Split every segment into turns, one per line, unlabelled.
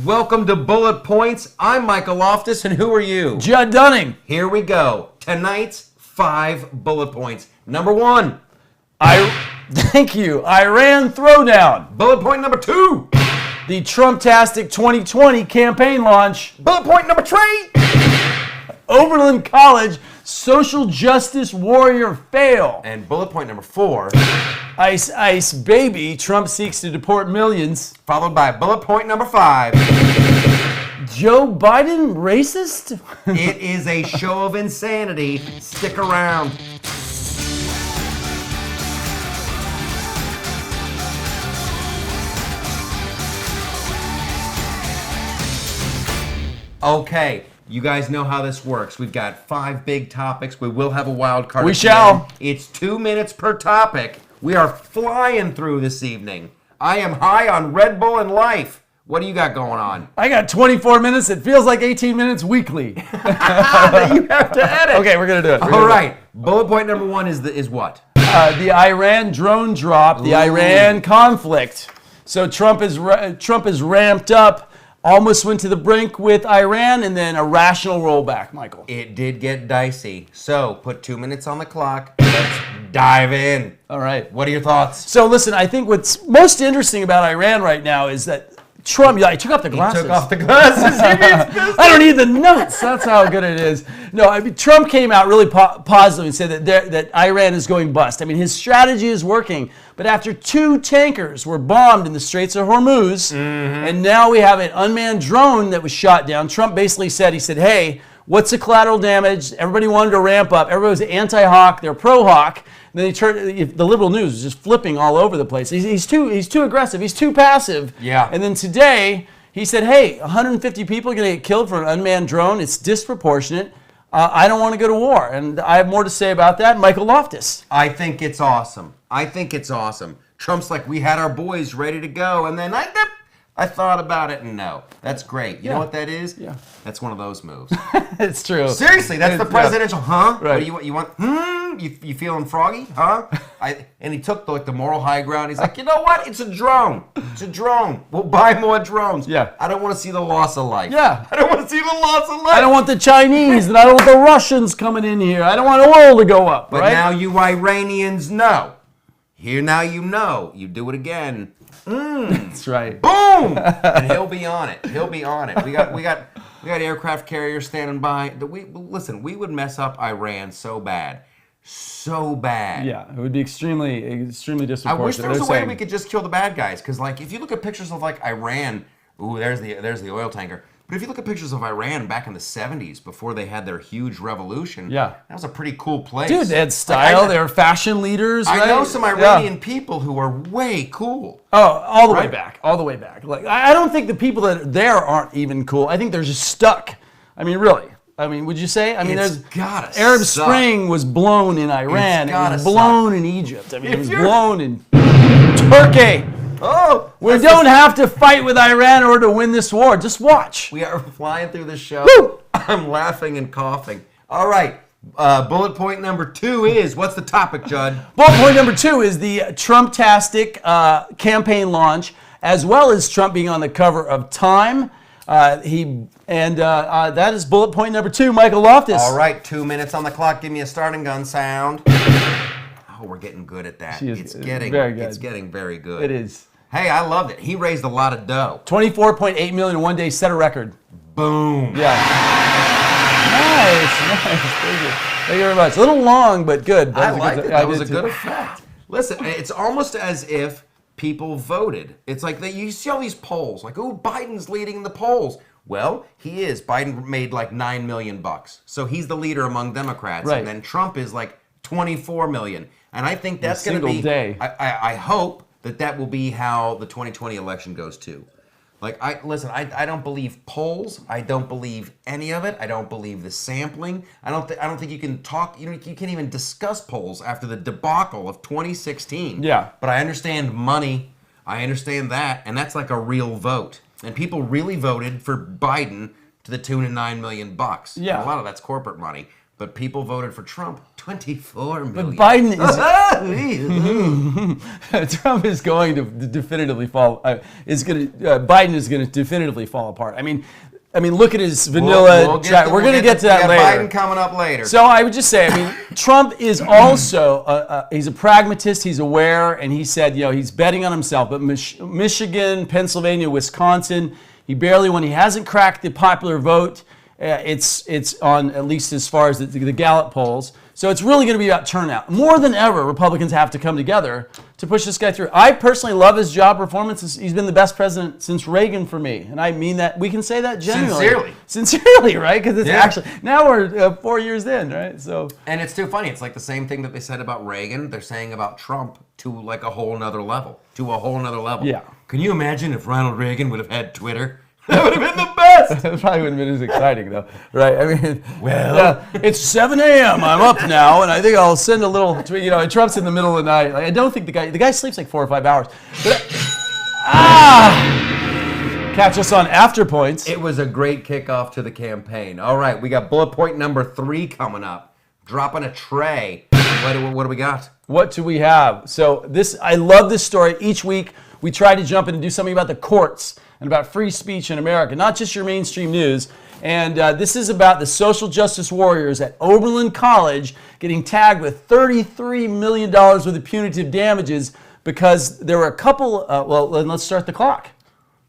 Welcome to Bullet Points. I'm Michael Loftus, and who are you?
Judd Dunning.
Here we go. Tonight's 5 bullet points. Number 1.
Thank you. Iran throwdown.
Bullet point number 2.
The Trumptastic 2020 campaign launch.
Bullet point number 3.
Oberlin College social justice warrior fail.
And bullet point number 4.
Ice, ice, baby. Trump seeks to deport millions.
Followed by bullet point number 5.
Joe Biden racist?
It is a show of insanity. Stick around. Okay, you guys know how this works. We've got 5 big topics. We will have a wild card.
We shall.
It's 2 minutes per topic. We are flying through this evening. I am high on Red Bull and life. What do you got going on?
I got 24 minutes. It feels like 18 minutes weekly.
That you have to edit.
Okay, we're going to do it.
All right. Bullet point number 1 is what?
The Iran drone drop, the Iran conflict. So Trump is ramped up, almost went to the brink with Iran, and then a rational rollback, Michael.
It did get dicey. So put 2 minutes on the clock. Let's dive in.
All right.
What are your thoughts?
So listen, I think what's most interesting about Iran right now is that Trump, I took off the glasses.
Took off the glasses.
I don't need the notes. That's how good it is. No, I mean, Trump came out really positive and said that Iran is going bust. I mean, his strategy is working. But after 2 tankers were bombed in the Straits of Hormuz, and now we have an unmanned drone that was shot down, Trump basically said, hey, what's the collateral damage? Everybody wanted to ramp up. Everybody was anti-Hawk. They're pro-Hawk. And then the liberal news was just flipping all over the place. He's too aggressive. He's too passive.
Yeah.
And then today he said, hey, 150 people are going to get killed for an unmanned drone. It's disproportionate. I don't want to go to war. And I have more to say about that. Michael Loftus.
I think it's awesome. Trump's like, we had our boys ready to go, and then I thought about it, and no. That's great. You know what that is?
Yeah.
That's one of those moves.
It's true.
Seriously, that's the presidential, huh?
Right.
What do you want? You feeling froggy? Huh? And he took the moral high ground. He's like, you know what? It's a drone. It's a drone. We'll buy more drones.
Yeah.
I don't want to see the loss of life.
Yeah.
I don't want to see the loss of life.
I don't want the Chinese, and I don't want the Russians coming in here. I don't want oil to go up,
But
right?
now you Iranians know. Here now you know. You do it again.
That's right.
Boom! And he'll be on it. He'll be on it. We got aircraft carriers standing by. Listen, we would mess up Iran so bad. So bad.
Yeah, it would be extremely disproportionate.
I wish there was a way we could just kill the bad guys. Because if you look at pictures of Iran, ooh, there's the oil tanker. But if you look at pictures of Iran back in the 70s, before they had their huge revolution, that was a pretty cool place.
Dude, they had style. They were fashion leaders.
I
right?
know some Iranian people who are way cool.
Oh, all the way back. All the way back. I don't think the people that are there aren't even cool. I think they're just stuck. I mean, really. I mean, would you say? I mean, Arab Spring was blown in Iran. It was blown in Egypt. I mean, it was blown in Turkey.
Oh,
we don't have to fight with Iran in order to win this war. Just watch.
We are flying through the show.
Woo!
I'm laughing and coughing. All right. Bullet point number 2 is, what's the topic, Judd?
Bullet point number 2 is the Trumptastic campaign launch, as well as Trump being on the cover of Time. That is bullet point number 2, Michael Loftus.
All right, 2 minutes on the clock. Give me a starting gun sound. Oh, we're getting good at that. It's getting very good. It's getting very good.
It is.
Hey, I loved it. He raised a lot of dough.
24.8 million in one day, set a record.
Boom.
Yeah. Nice. Thank you very much. A little long, but good.
I liked it. That was a good effect. Listen, it's almost as if people voted. It's like you see all these polls, like, oh, Biden's leading the polls. Well, he is. Biden made like $9 million. So he's the leader among Democrats.
Right.
And then Trump is like 24 million. And I think that's going to be,
day.
I hope that will be how the 2020 election goes too. Listen, I don't believe polls. I don't believe any of it. I don't believe the sampling. I don't think you can talk. You can't even discuss polls after the debacle of 2016.
Yeah.
But I understand money. I understand that, and that's like a real vote. And people really voted for Biden to the tune of $9 million.
Yeah.
And a lot of that's corporate money. but people voted for Trump 24 million.
But Biden is Trump is going to definitively fall. Biden is going to definitively fall apart. I mean, look at his vanilla track. We're going to get to that later.
Biden coming up later.
So I would just say, I mean, Trump is also he's a pragmatist. He's aware, and he said, he's betting on himself. But Michigan, Pennsylvania, Wisconsin, he barely won. He hasn't cracked the popular vote. It's on, at least as far as the Gallup polls. So it's really going to be about turnout. More than ever, Republicans have to come together to push this guy through. I personally love his job performance. He's been the best president since Reagan for me. And I mean that. We can say that genuinely. Sincerely, right? Because it's actually, now we're 4 years in, right? So.
And it's too funny. It's like the same thing that they said about Reagan. They're saying about Trump to like a whole nother level.
Yeah.
Can you imagine if Ronald Reagan would have had Twitter? That would have been the best.
It probably wouldn't have been as exciting, though, right? I mean, it's 7 a.m. I'm up now, and I think I'll send a little tweet. Trump's in the middle of the night. Like, I don't think the guy sleeps like 4 or 5 hours. But, catch us on After Points.
It was a great kickoff to the campaign. All right, we got bullet point number 3 coming up. Dropping a tray. What do we got?
What do we have? So I love this story. Each week we try to jump in and do something about the courts and about free speech in America, not just your mainstream news. And this is about the social justice warriors at Oberlin College getting tagged with $33 million worth of punitive damages because there were a couple, well, let's start the clock.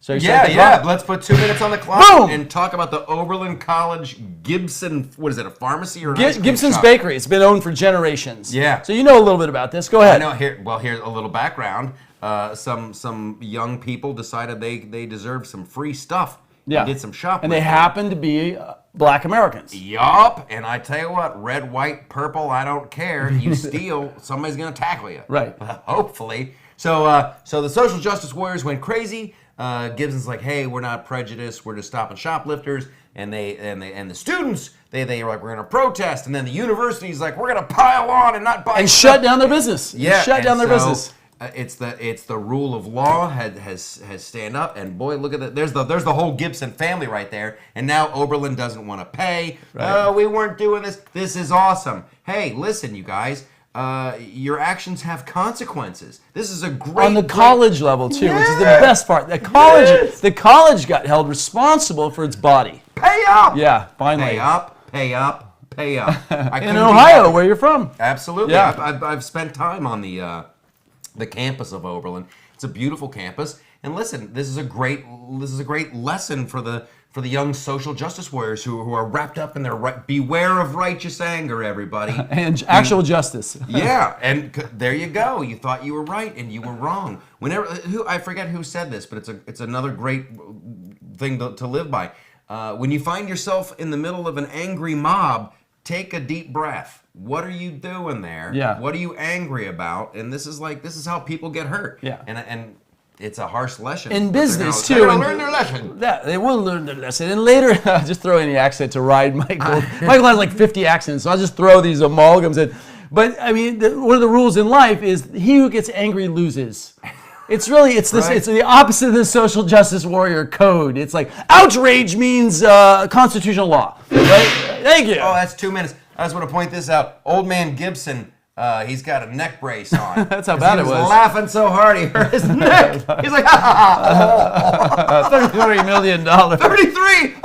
So
let's put 2 minutes on the clock.
Boom!
And talk about the Oberlin College Gibson, what is it, a pharmacy or an
Gibsons Bakery. It's been owned for generations.
Yeah.
So you know a little bit about this. Go ahead.
I know. Here's a little background. Some young people decided they deserved some free stuff.
Yeah.
They did some shopping.
And they happened to be Black Americans.
Yup. And I tell you what, red, white, purple, I don't care. You steal, somebody's going to tackle you.
Right.
Hopefully. So the social justice warriors went crazy. Gibson's like, hey, we're not prejudiced. We're just stopping shoplifters. And the students, they were like, we're going to protest. And then the university's like, we're going to pile on and not buy
and
stuff.
shut down their business.
Yeah.
Shut down their business.
It's the rule of law has stand up, and boy, look at that. There's the whole Gibson family right there, and now Oberlin doesn't want to pay.
Right.
We weren't doing this. This is awesome. Hey, listen, you guys, your actions have consequences. This is a great
on the college level too, which is the best part. The college got held responsible for its body.
Pay up.
Yeah, finally.
Pay up. Pay up. Pay up.
In Ohio, where you're from.
Absolutely.
Yeah.
I've spent time on the campus of Oberlin. It's a beautiful campus, and listen, this is a great lesson for the young social justice warriors who are wrapped up in their beware of righteous anger, everybody,
and actual justice.
Yeah, and there you go. You thought you were right, and you were wrong. I forget who said this, but it's another great thing to live by. When you find yourself in the middle of an angry mob, take a deep breath. What are you doing there?
Yeah.
What are you angry about? And this is how people get hurt.
Yeah.
And it's a harsh lesson.
In business
too.
They're
gonna learn their lesson.
Yeah, they will learn their lesson. And later, I'll just throw any accent to ride Michael. Michael has like 50 accents, so I'll just throw these amalgams in. But I mean, one of the rules in life is he who gets angry loses. It's the opposite of the social justice warrior code. It's like outrage means constitutional law. Right? Thank you.
Oh, that's 2 minutes. I just want to point this out. Old man Gibson, he's got a neck brace on.
That's how bad it was.
He was laughing so hard he hurt his neck. He's like,
$33 million.
33!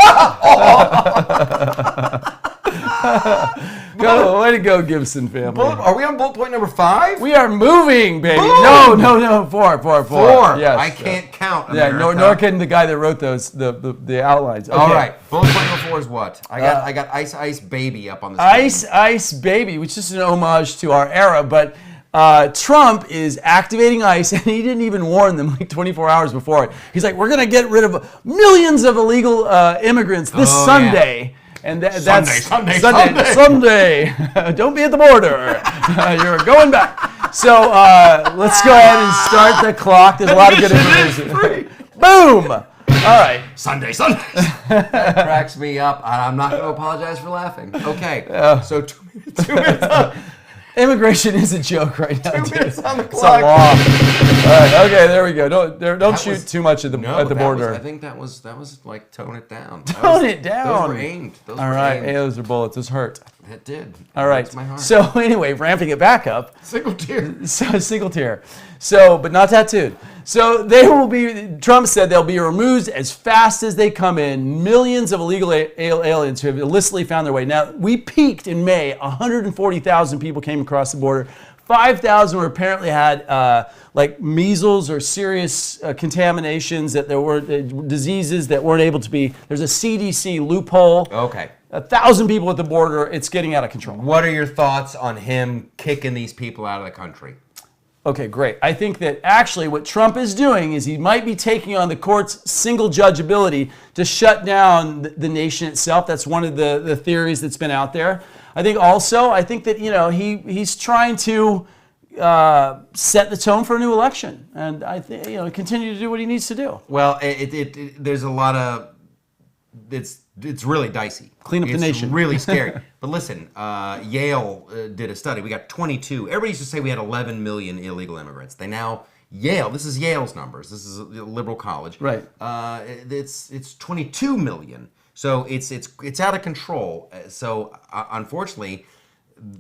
Way to go, Gibson family.
Are we on bullet point number 5?
We are moving, baby.
Boom.
No, 4.
4.
Yes.
I can't count.
Yeah, nor can the guy that wrote those the outlines. Okay.
All right. Bullet point number 4 is what? I got Ice Baby up on the screen.
Ice Baby, which is an homage to our era, but Trump is activating ICE, and he didn't even warn them like 24 hours before it. He's like, we're going to get rid of millions of illegal immigrants this Sunday. Yeah. And that's Sunday. Don't be at the border. You're going back. So let's go ahead and start the clock. There's a lot of good information. Boom. All right.
Sunday. That cracks me up. I'm not going to apologize for laughing. Okay. So 2 minutes.
Immigration is a joke right now.
2 minutes on the
It's a
clock.
law. All right, okay, there we go. Don't shoot too much at the border.
I think that was like tone it down.
Tone it down.
Those were aimed.
All right, hey, those are bullets. Those hurt.
It did.
All right.
My heart.
So anyway, ramping it back up.
Single tear.
So single tear. So, but not tattooed. So they will be. Trump said they'll be removed as fast as they come in. Millions of illegal aliens who have illicitly found their way. Now we peaked in May. 140,000 people came across the border. 5,000 were apparently had like measles or serious contaminations, that there were diseases that weren't able to be. There's a CDC loophole.
Okay.
1,000 people at the border. It's getting out of control.
What are your thoughts on him kicking these people out of the country?
Okay, great. I think that actually what Trump is doing is he might be taking on the court's single judge ability to shut down the nation itself. That's one of the theories that's been out there. I think that, you know, he's trying to set the tone for a new election, and I think, you know, continue to do what he needs to do.
Well, there's a lot of it's really dicey.
Clean up the nation.
It's really scary. But listen, Yale did a study. We got 22. Everybody used to say we had 11 million illegal immigrants. They now, Yale, this is Yale's numbers. This is a liberal college.
Right.
It's 22 million. So it's out of control. So unfortunately,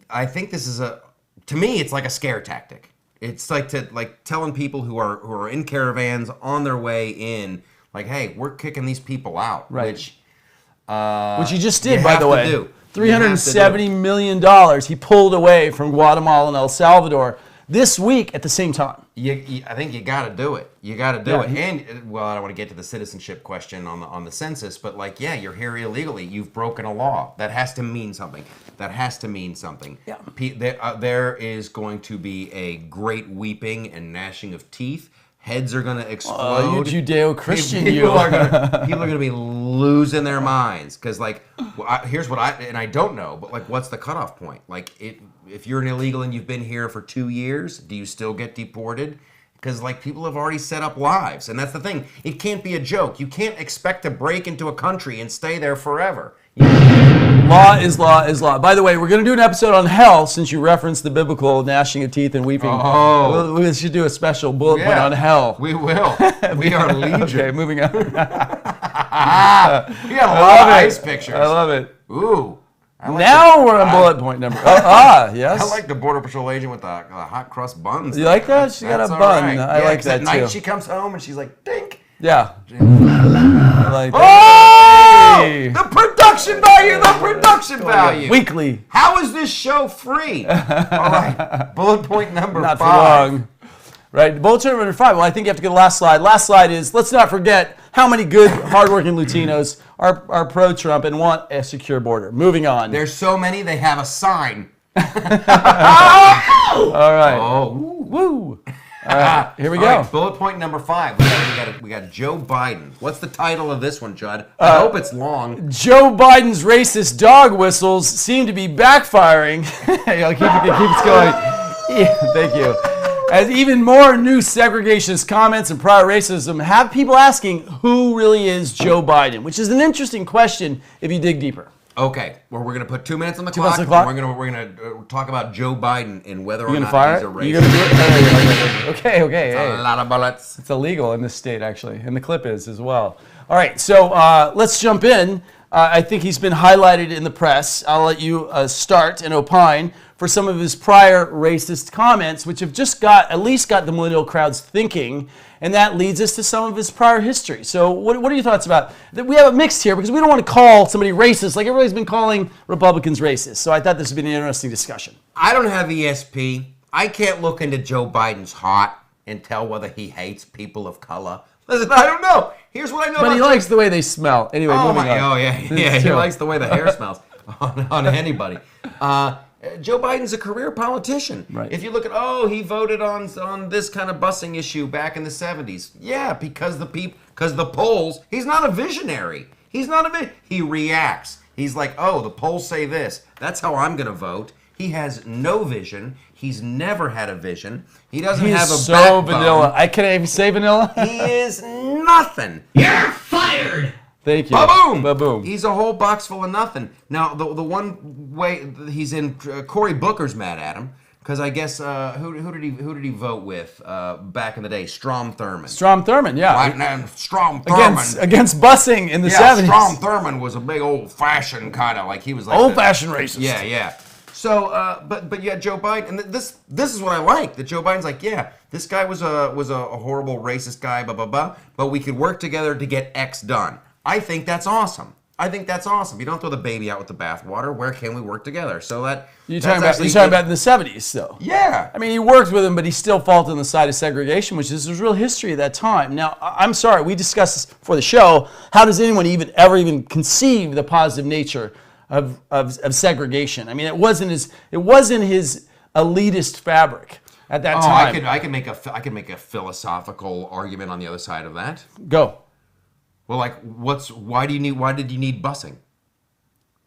I think this is to me, it's like a scare tactic. It's like telling people who are in caravans on their way in, like, hey, we're kicking these people out.
Right.
Which
you just did, by the way. $370 million he pulled away from Guatemala and El Salvador this week at the same time.
I think you got to do it. You got to do it. And, well, I don't want to get to the citizenship question on the census, but like, yeah, you're here illegally. You've broken a law. That has to mean something. That has to mean something.
Yeah.
There is going to be a great weeping and gnashing of teeth. Heads are going to explode.
Oh, you Judeo-Christian,
people are going to be losing their minds. Because, like, here's what I don't know, but, like, what's the cutoff point? Like, if you're an illegal and you've been here for 2 years, do you still get deported? Because, like, people have already set up lives. And that's the thing. It can't be a joke. You can't expect to break into a country and stay there forever.
Law is law is law. By the way, we're going to do an episode on hell, since you referenced the biblical gnashing of teeth and weeping.
Oh.
We should do a special bullet point on hell.
We will. We are legion.
Okay, moving on.
We got a lot of ice pictures.
I love it.
Ooh.
Now we're on bullet point number. Yes.
I like the Border Patrol agent with the hot crust buns.
You like that? She got a bun.
Right.
I like that
at night
too.
She comes home and she's like, dink.
Yeah. I like that.
Oh! The production value, the production value.
Weekly.
How is this show free? All right. Bullet point number 5.
Not for long. Right. Bullet point number 5. Well, I think you have to get the last slide. Last slide is, let's not forget how many good, hardworking Latinos are pro-Trump and want a secure border. Moving on.
There's so many, they have a sign.
All right.
Oh.
Woo. All right, here we go.
Right, bullet point number 5. We got Joe Biden. What's the title of this one, Judd? I hope it's long.
Joe Biden's racist dog whistles seem to be backfiring. Keep it going. Yeah, thank you. As even more new segregationist comments and prior racism have people asking who really is Joe Biden, which is an interesting question if you dig deeper.
Okay, well, we're going to put 2 minutes on the
2
clock.
minutes on the clock.
We're going to talk about Joe Biden and whether or not
fire
he's a racist.
You going to do it? Okay. Hey.
A lot of bullets.
It's illegal in this state, actually, and the clip is as well. All right, so let's jump in. I think he's been highlighted in the press. I'll let you start and opine for some of his prior racist comments, which have just at least got the millennial crowds thinking, and that leads us to some of his prior history. So what are your thoughts about that? We have a mix here because we don't want to call somebody racist like everybody's been calling Republicans racist. So I thought this would be an interesting discussion.
I don't have ESP. I can't look into Joe Biden's heart and tell whether he hates people of color. Listen, I don't know. Here's what I know.
But he likes the way they smell. Anyway, moving on.
Oh, yeah. He likes the way the hair smells on anybody. Joe Biden's a career politician.
Right.
If you look at, he voted on this kind of busing issue back in the 70s. Yeah, because the polls, he's not a visionary. He reacts. He's like, the polls say this. That's how I'm going to vote. He has no vision. He's never had a vision. He doesn't have a backbone.
Vanilla. I can't even say vanilla.
He is nothing. You're fired.
Thank you.
Ba-boom.
Ba-boom.
He's a whole box full of nothing. Now, the one way he's in, Cory Booker's mad at him Because I guess who did he vote with back in the day? Strom Thurmond.
Strom Thurmond, yeah.
Right now, Strom Thurmond
against busing in the 70s.
Strom Thurmond was a big old-fashioned kind of like he was like
old-fashioned racist.
Yeah. So, but yeah, Joe Biden, and this is what I like. That Joe Biden's like, yeah, this guy was a horrible racist guy, blah blah blah. But we could work together to get X done. I think that's awesome. You don't throw the baby out with the bathwater. Where can we work together? So that
you're talking about in the 70s, though.
Yeah.
I mean, he worked with him, but he still fought on the side of segregation, which is real history at that time. Now, I'm sorry, we discussed this before the show. How does anyone ever conceive the positive nature of segregation? I mean, it wasn't his elitist fabric at that time.
I can make a philosophical argument on the other side of that.
Go.
Well, like, why did you need busing?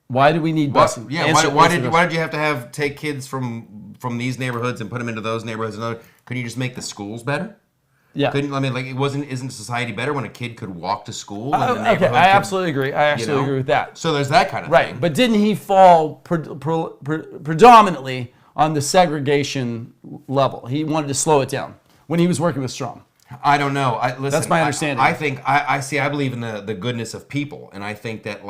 Why do we need busing?
Yeah, why did you have to take kids from these neighborhoods and put them into those neighborhoods? Couldn't you just make the schools better?
Yeah.
Isn't society better when a kid could walk to school?
Okay, I absolutely agree. I absolutely agree with that.
So there's that kind of thing.
Right, but didn't he fall predominantly on the segregation level? He wanted to slow it down when he was working with Strom.
I don't know. Listen,
that's my understanding.
I believe in the goodness of people, and I think that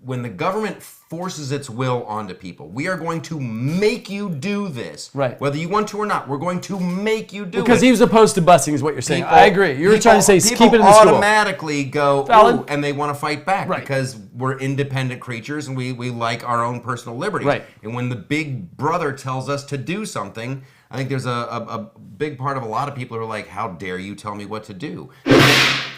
when the government forces its will onto people, we are going to make you do this,
right? Whether
you want to or not, we're going to make you do it.
Because he was opposed to busing, is what you're saying. I agree. You're trying to say keep it in the school.
People automatically go, ooh, and they want to fight back,
right?
Because we're independent creatures and we like our own personal liberty,
right?
And when the big brother tells us to do something, I think there's a big part of a lot of people who are like, how dare you tell me what to do?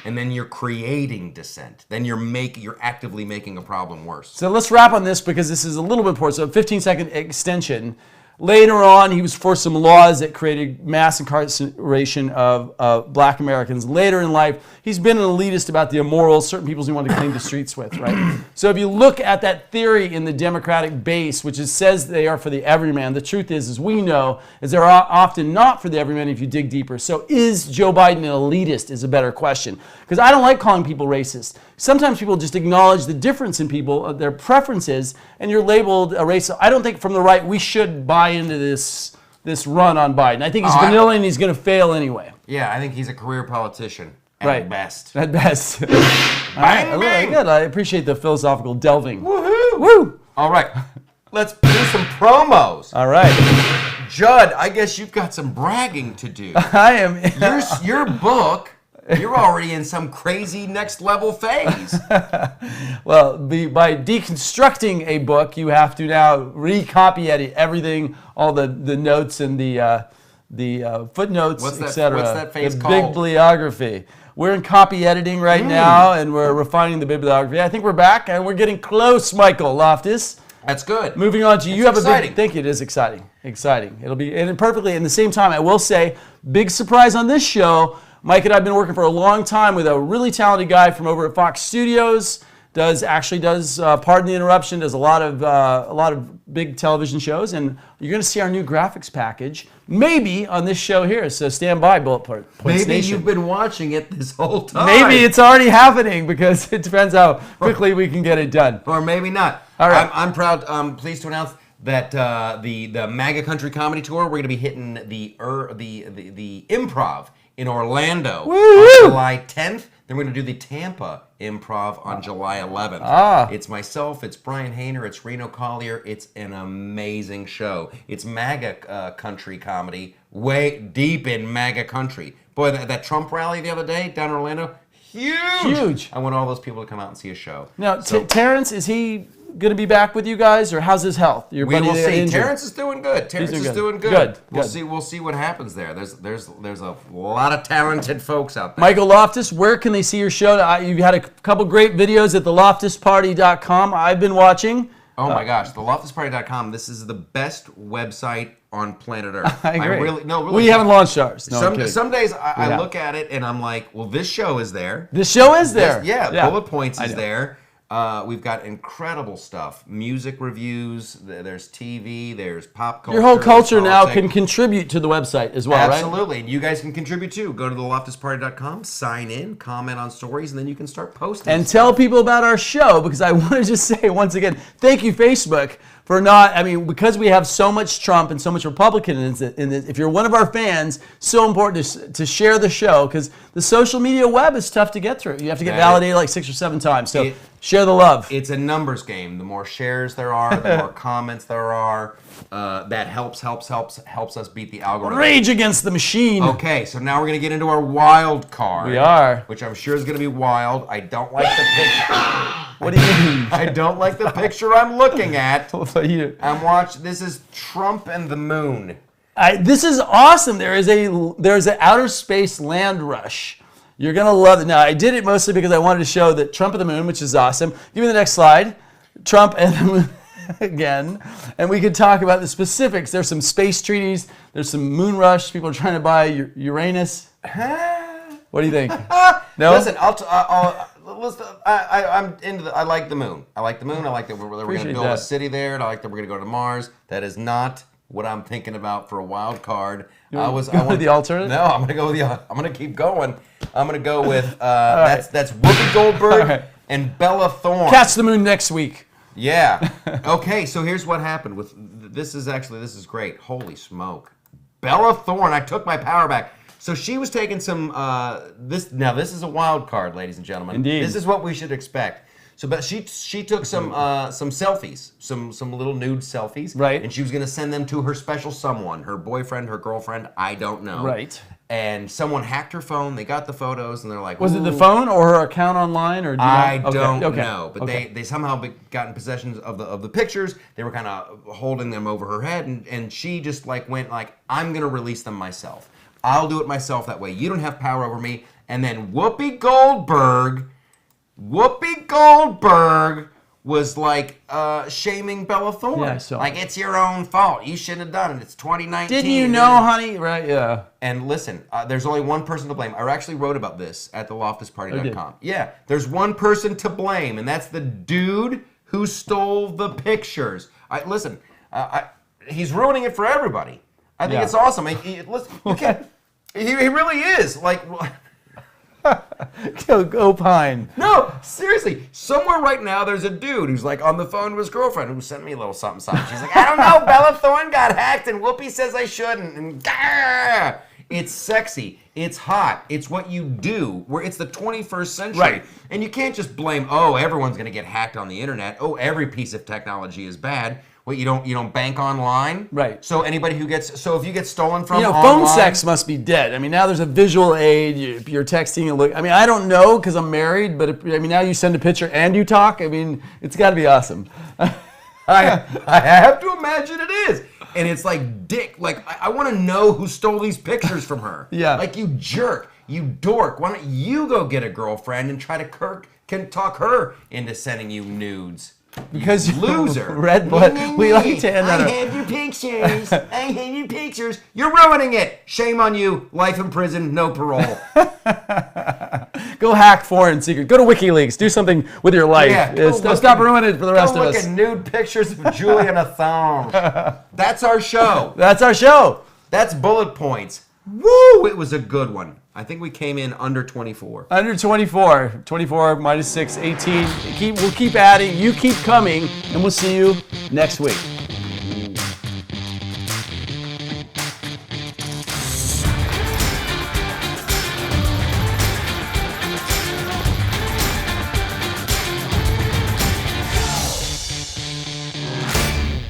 And then you're creating dissent. Then you're actively making a problem worse.
So let's wrap on this because this is a little bit important. So a 15-second extension. Later on, he was for some laws that created mass incarceration of black Americans. Later in life, he's been an elitist about the immoral, certain people he wanted to clean the streets with, right? So if you look at that theory in the Democratic base, which says they are for the everyman, the truth is, as we know, is they're often not for the everyman if you dig deeper. So is Joe Biden an elitist is a better question. Because I don't like calling people racist. Sometimes people just acknowledge the difference in people, their preferences, and you're labeled a racist. I don't think from the right we should buy into this run on Biden. I think he's vanilla and he's going to fail anyway.
Yeah, I think he's a career politician at best.
At best. All
right,
good. I appreciate the philosophical delving.
Woohoo!
Woo!
All right, let's do some promos.
All right.
Judd, I guess you've got some bragging to do.
I am.
Your book. You're already in some crazy next level phase.
Well, by deconstructing a book, you have to now recopy edit everything, all the notes and the footnotes, etc.
What's that phase
called?
called?
Bibliography. We're in copy editing right now, and we're refining the bibliography. I think we're back, and we're getting close, Michael Loftus.
That's good.
Moving on to you. Have
exciting.
Thank you. It is exciting. Exciting. It'll be and perfectly. At the same time, I will say, big surprise on this show. Mike and I have been working for a long time with a really talented guy from over at Fox Studios. Does pardon the interruption, does a lot of big television shows, and you're going to see our new graphics package maybe on this show here. So stand by, BulletPoints Nation.
Maybe you've been watching it this whole time.
Maybe it's already happening because it depends how quickly we can get it done.
Or maybe not.
All right.
I'm proud. Pleased to announce that the MAGA Country Comedy Tour, we're going to be hitting the Improv in Orlando on July 10th. Then we're going to do the Tampa Improv on July 11th. It's myself, it's Brian Hayner, it's Reno Collier. It's an amazing show. It's MAGA country comedy, way deep in MAGA country. Boy, that Trump rally the other day down in Orlando, huge. I want all those people to come out and see a show.
Now, Terrence, is he going to be back with you guys, or how's his health?
We will see. Terrence is doing good. Terrence is doing good. We'll see what happens there. There's a lot of talented folks out there.
Michael Loftus, where can they see your show? You've had a couple great videos at theloftusparty.com. I've been watching.
Oh my gosh, theloftusparty.com. This is the best website on planet Earth.
I agree.
Really.
We haven't launched ours. No,
some days I look at it and I'm like, well, this show is there.
This show is there.
Bullet Points is there. We've got incredible stuff. Music reviews, there's TV, there's pop culture.
Your whole culture now can contribute to the website as well, right?
Absolutely. And you guys can contribute too. Go to theloftusparty.com, sign in, comment on stories, and then you can start posting.
And tell people about our show, because I want to just say once again, thank you, Facebook, for not, I mean, because we have so much Trump and so much Republican in this, if you're one of our fans, so important to share the show, because the social media web is tough to get through. You have to get validated like 6 or 7 times. So share the love.
It's a numbers game. The more shares there are, the more comments there are. That helps us beat the algorithm.
Rage against the machine.
Okay, so now we're going to get into our wild card.
We are.
Which I'm sure is going to be wild. I don't like the picture.
What do you mean?
I don't like the picture I'm looking at.
I'm
watching. This is Trump and the moon.
This is awesome. There's an outer space land rush. You're going to love it. Now, I did it mostly because I wanted to show that Trump and the moon, which is awesome. Give me the next slide. Trump and the moon. Again, and we could talk about the specifics. There's some space treaties. There's some moon rush. People are trying to buy Uranus. What do you think? No.
Listen, I'm into the. I like the moon. I like the moon. I like that we're going to build a city there. I like that we're going to go to Mars. That is not what I'm thinking about for a wild card.
I want the alternate.
No, I'm going to go with the. I'm going to keep going. I'm going to go with that's Whoopi Goldberg and Bella Thorne.
Catch the moon next week.
Yeah. Okay, so here's what happened with this is great. Holy smoke. Bella Thorne, I took my power back. So she was taking some this is a wild card, ladies and gentlemen.
Indeed.
This is what we should expect. So but she took some selfies, some little nude selfies.
Right.
And she was gonna send them to her special someone, her boyfriend, her girlfriend, I don't know.
Right.
And someone hacked her phone. They got the photos, and they're like,
"Was it the phone or her account online?" Or
I don't know. But they somehow got in possession of the pictures. They were kind of holding them over her head, and she just went "I'm gonna release them myself. I'll do it myself. That way, you don't have power over me." And then Whoopi Goldberg was shaming Bella Thorne.
Yeah, so.
It's your own fault. You shouldn't have done it. It's 2019.
Didn't you know, honey? Right, yeah.
And listen, there's only one person to blame. I actually wrote about this at theloftusparty.com. Yeah, there's one person to blame, and that's the dude who stole the pictures. Listen, he's ruining it for everybody. I think it's awesome. Listen, you can't, he really is.
Go Pine.
No, seriously. Somewhere right now there's a dude who's on the phone to his girlfriend who sent me a little something. She's like, I don't know, Bella Thorne got hacked and Whoopi says I shouldn't. And it's sexy. It's hot. It's what you do. It's the 21st century.
Right.
And you can't just blame, everyone's going to get hacked on the internet. Every piece of technology is bad. What, you don't bank online?
Right.
So if you get stolen from online,
phone sex must be dead. I mean, now there's a visual aid. You're texting and look. I mean, I don't know because I'm married, but now you send a picture and you talk. I mean, it's got to be awesome.
I have to imagine it is. And it's dick. I want to know who stole these pictures from her.
Yeah.
You jerk. You dork. Why don't you go get a girlfriend and try to talk her into sending you nudes?
Because
you loser.
Red blood. We like to end on
I have your pictures. I have your pictures. You're ruining it. Shame on you. Life in prison, no parole.
Go hack foreign secret. Go to WikiLeaks. Do something with your life.
Yeah,
stop ruining it for the rest of us.
Go look at nude pictures of Juliana Thong. That's our show.
That's our show.
That's Bullet Points. Woo! It was a good one. I think we came in under 24.
Under 24. 24 minus 6, 18. We'll keep adding. You keep coming, and we'll see you next week.